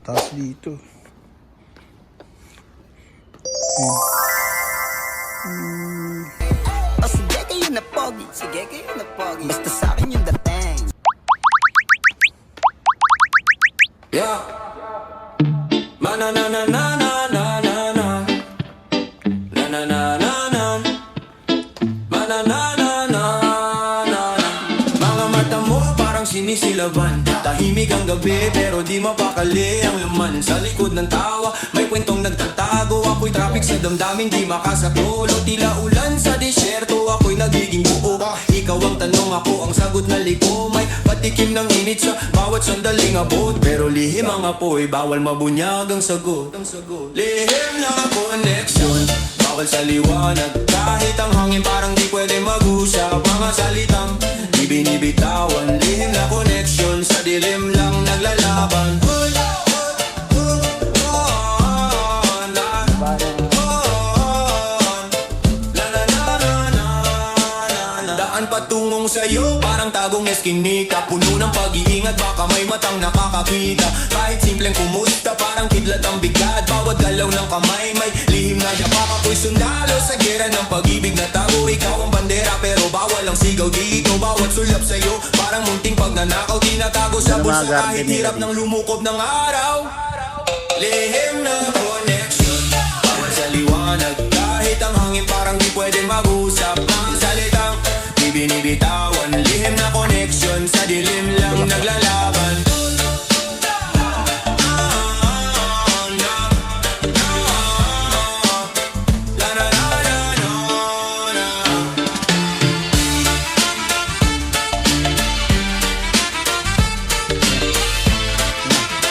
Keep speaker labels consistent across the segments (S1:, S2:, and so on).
S1: Taas dito.
S2: O sige kayo na pogi, sige kayo na pogi, basta sa'kin yung dating.
S3: Yeah. Na na na na na na na na. Na na na na na. Na na na na na na. Mga mata mo parang sinisilaban. Tahimik ang gabi pero di mapakali ang laman. Sa likod ng tawa may kwentong nagtatago. Ako'y traffic sa damdamin di makasatulog. Tila ulan sa disyerto ako'y nagiging buo. Ikaw ang tanong ako ang sagot na liko. May patikim ng init sa bawat sandaling abot. Pero lihim ang apoy bawal mabunyag ang sagot. Lihim lang ang connection bawal sa liwanag. Kahit ang hangin parang di pwede mag-usap. Mga salitang di binibitawan. Lihim na connection sa dilim lang naglalaban. Daan patungong sa'yo parang tagong eskinika. Puno ng pag-iingat baka may matang nakakakita. Kahit simpleng kumusta parang kidlat ang bigat. Bawat galaw ng kamay may lihim na yapak. Ako'y sundalo sa gera ng pag-ibig na tago. Ikaw ang bandera pero bawal ang sigaw dito. Bawat sulap sa'yo parang munting pagnanakaw. Tinatago sa bulsa kahit hirap ng lumukob ng araw. Lihim na connection bawal sa liwanag. Kahit ang hangin parang di pwede mag-usap. Mga salitang di binibitawan. Lihim na connection sa dilim lang naglalaban.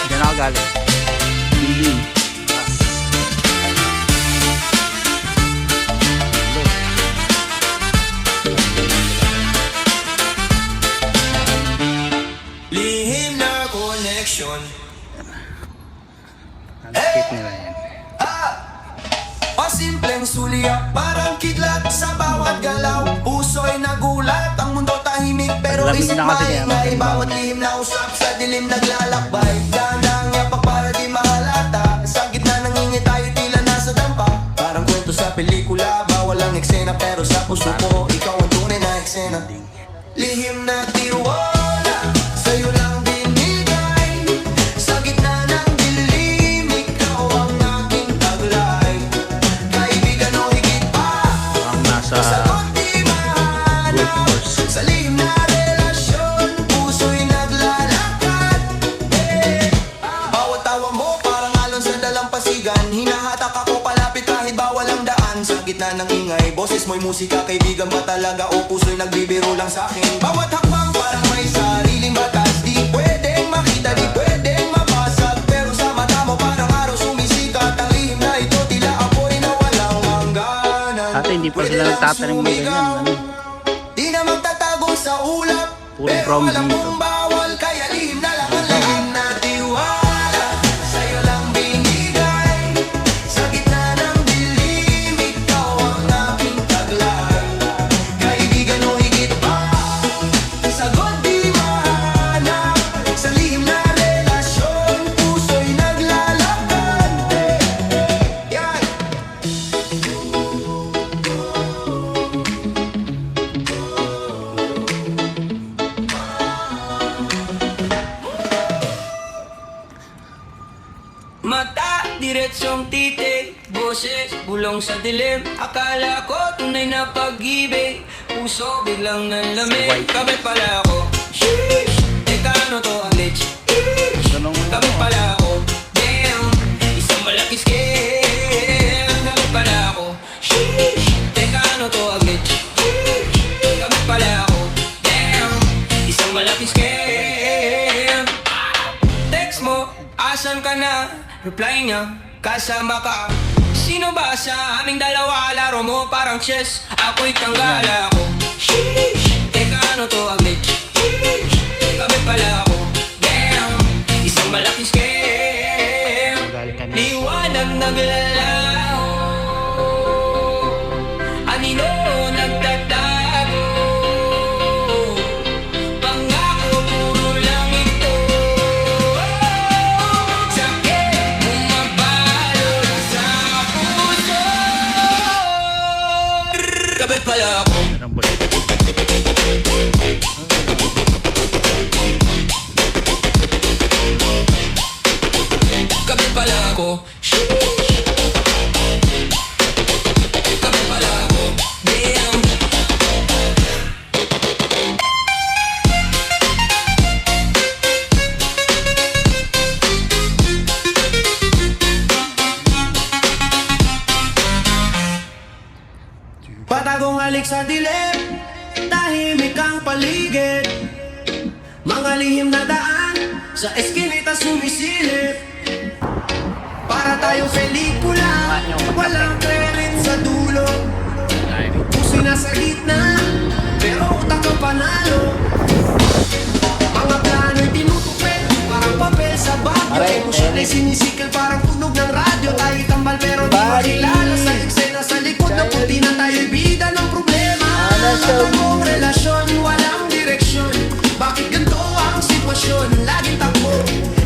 S1: Diyan ako galing. Hindi.
S3: Lihim na connection.
S1: Ang skip nila yan.
S3: O simpleng suliyak parang kidlat sa bawat galaw. Puso'y nagulat, ang mundo tahimik pero
S1: Lamig
S3: isip
S1: na kasi kaya
S3: maingay. Bawat lihim na usap sa dilim naglalakbay. Dahan-dahang yapak para di mahalata. Sa gitna ng ingay tayo tila nasa dampa. Parang kwento sa pelikula, bawal ang eksena. Pero sa puso ko, ikaw ang tunay na eksena. Lihim na tiwala, sa'yo lang binigay. Sa gitna ng dilim, ikaw ang aking taglay. Kaibigan o higit pa,
S1: Ang nasa
S3: sagot di mahanap.
S1: workforce.
S3: Sa lihim na relasyon, puso'y naglalakad. Bawat tawa mo parang alon sa dalampasigan. Hinahatak ako palapit kahit bawal ang daan. Sa gitna ng ingay, boses mo'y musika. Kaibigan ba talaga o puso'y nagbibiro lang sa'kin? Bawat hakbang parang may sariling batas. Di pwedeng makita, di pwedeng mabasag. Pero sa mata mo parang araw sumisikat. Ang lihim na ito tila apoy na walang hangganan.
S1: Ate, hindi pa
S3: Pwede
S1: sila
S3: lang
S1: nagtatanim ng ganyan.
S3: sumigaw.
S1: Ano?
S3: Di na magtatago sa ulap.
S1: Puro
S3: Pero
S1: from
S3: alam
S1: dito.
S3: kong bawal. Kaya lihim na lang ang lihim na tiwala. Sa'yo lang binigay. Sa gitna ng dilim, ikaw ang aking taglay. Kaibigan o higit pa, sagot di mahanap. Sa lihim na relasyon, puso'y naglalakad. Yan. Mata, diretsyong titig. Boses, bulong sa dilim. Akala ko tunay na pag-ibig. Puso biglang nanlamig. Kami pala ako. Sheesh, teka ano to ang lich.
S1: Tanong mo
S3: Kami pala ako. Damn, isang malaki scam. Kami pala ako. Sheesh, teka ano to ang lich. Kami pala ako. Damn, isang malaki scam. Text mo, asan ka na? Reply niya, kasama ka. Sino ba sa aming dalawa? Laro mo parang chess. Ako'y tanggala ko. Sheesh, teka ano to aglit. Sheesh, kami pala ako. Damn, isang malaking scam.
S1: galing kanina.
S3: Liwanag naglalaho. Anino nagtatago. Pangako puro lang ako. Sheesh. Ikaw pala ako. Damn.
S4: Patagong halik sa dilim, tahimik ang paligid. Mga lihim na daan, sa eskinita sumisilip. Para tayong pelikula, walang credit sa dulo. Puso'y nasa gitna, pero utak ang panalo. Mga plano'y tinutupid, parang papel sa bagyo. Emosyon ay sinisikil, parang tunog ng radyo. Tayo'y tambal pero di makilala sa eksena. Sa likod na puti na tayo'y bida ng problema. Matagong relasyon, walang direksyon. Bakit ganito ang sitwasyon? Laging takbo,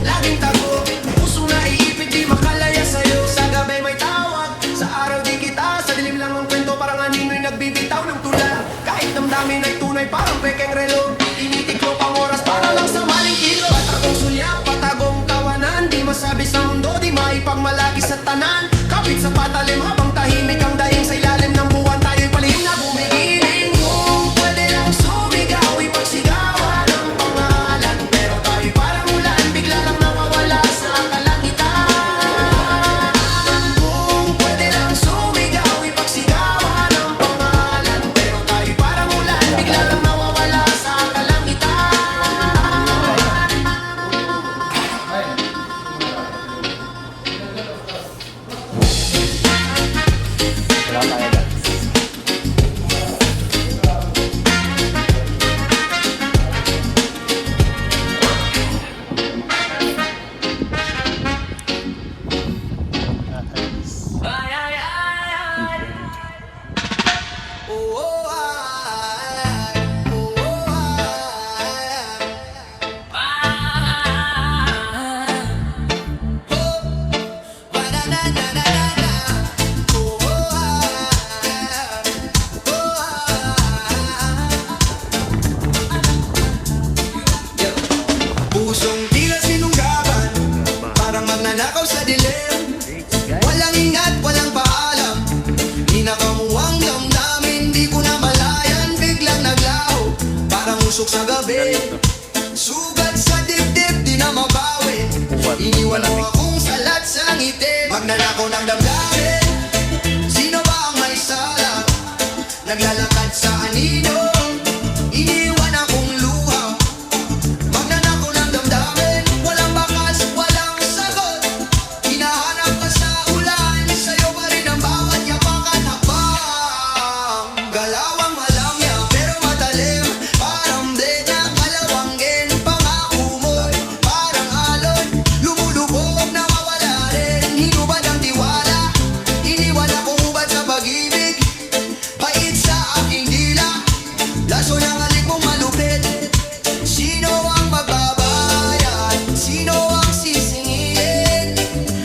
S4: laging tago. Pusong naiipit, di makalaya sa'yo. Sa gabi may tawag, sa araw di kita. Sa dilim lang ang kwento, parang anino'y nagbibitaw ng tula. Kahit damdamin ay tunay, parang pekeng relo. Tinitiklo pang oras para lang sa maling kilo. Patagong sulyak, patagong tawanan. Di masabi sa mundo, di maipagmalaki sa tanan. Kapit sa patalim habang tahimik ang dahing sa ilalim ng buwan. Tayo'y palihim na bumigiling. Kung pwede lang sumigaw, ipagsigawan ang pangalan. Pero tayo'y parang ulan, bigla lang nawawala sa kalangitan. Kung pwede lang sumigaw, ipagsigawan ang pangalan. Pero tayo'y parang ulan, bigla lang nawawala sa kalangitan.
S3: Ay, ay, ay, ay.
S4: Oh, oh, ay, oh, oh, ay. Pusong tila sinunggaban, parang magnanakaw sa dilim. Walang ingat, walang paalam, di nakamuwang damdamin. Di ko na malayan, biglang naglaho, parang usok sa gabi. Sugat sa dibdib, di na mabawi. Iniwan mo akong salat sa ngiti. Magnanakaw ng damdamin, sino ba ang may sala? Naglalakad sa anino, iniwan akong luha. Magnanakaw ng damdamin, walang bakas, walang sagot. Hinahanap ka sa ulan, sa'yo pa rin ang bawat yapakan hakbang. Galawang malamya, pero matalim, parang blade na kalawanggin. Pangako mo'y parang alon, lumulubog na mawala rin. Hinubad ang tiwala, iniwan akong ubad sa pag-ibig. Pait sa aking dila, laso ng halik mong malupit. Sino ang magbabayad? Sino ang sisingilin?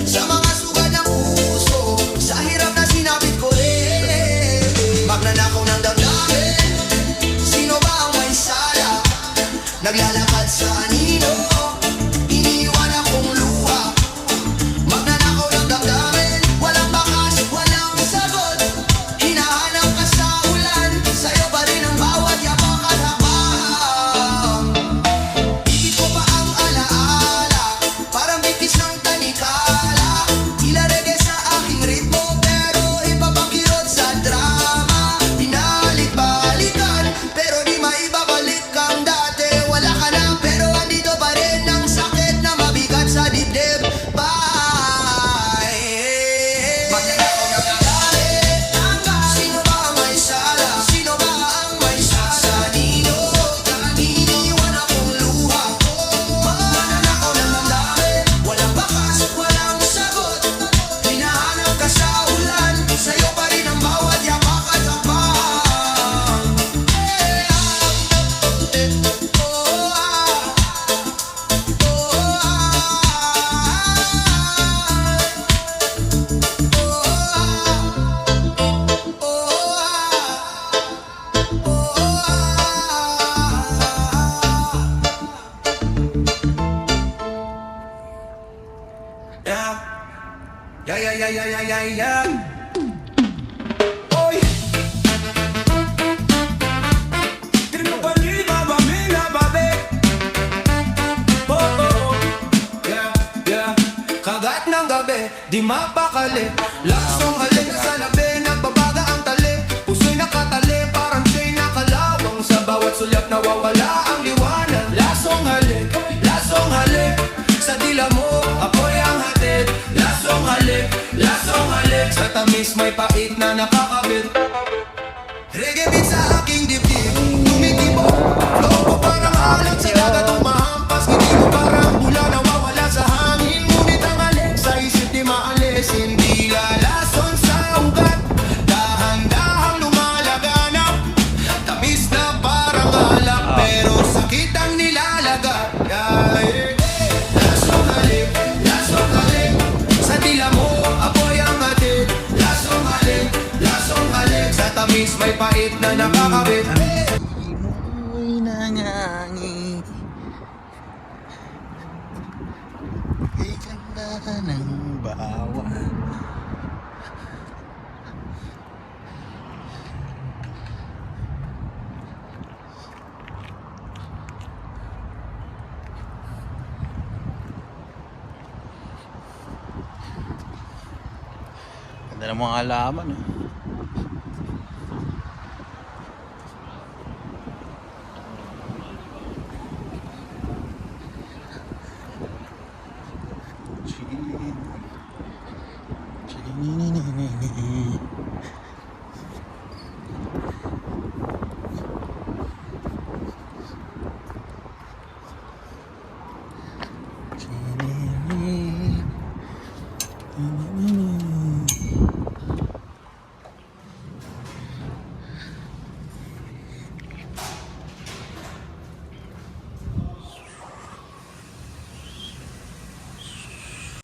S4: Sa mga sugat ng puso, sa hirap na sinapit ko rin. Magnanakaw ng damdamin, sino ba ang may sala? Naglalakad sa anino, iniwan akong luha. Magnanakaw ng damdamin, walang bakas, walang sagot. Hinahanap ka sa ulan, sa'yo pa rin ang bawat yapakan hakbang. Ikit ko pa ang alaala, parang bigkis ng tanikala. Tila reggae sa aking ritmo, pero ipapakirot sa drama. Binalik-balikan, pero di maibabalik ang dati. Wala ka na ay, ay, ay, ay, ay. Oy! Tinupalima ba, mina ba, be? Oh, oh, oh. Yeah, yeah. Kagat ng gabi, di mapakali. Lasong halik sa labi, nagbabaga ang tali. Puso'y nakatali, parang siya'y nakalawang. Sa bawat sulyap nawawala ang liwanag. Lasong halik, sa dila mo, ako'y ang hatid. Lasong halik, sa tamis may pait na nakakabit. Reggae beat sa aking dibdib, tumitibok. Loob ko parang alat sa dagat umahampas. Hindi ko parang bula nawawala sa hangin. Ngunit ang alik sa isip di maalis. Hindi lalason sa ugat, dahan-dahang lumalaganap. Tamis na parang alak, pero sakit ang nilalaga. Lasong halik, sa dila mo, apoy ang hatid. Lasong halik, sa tamis may pait na nakakabit.
S1: Mo'y nangangi. Kay ganda ng bawat. Ganda ng mga halaman, eh. Chili.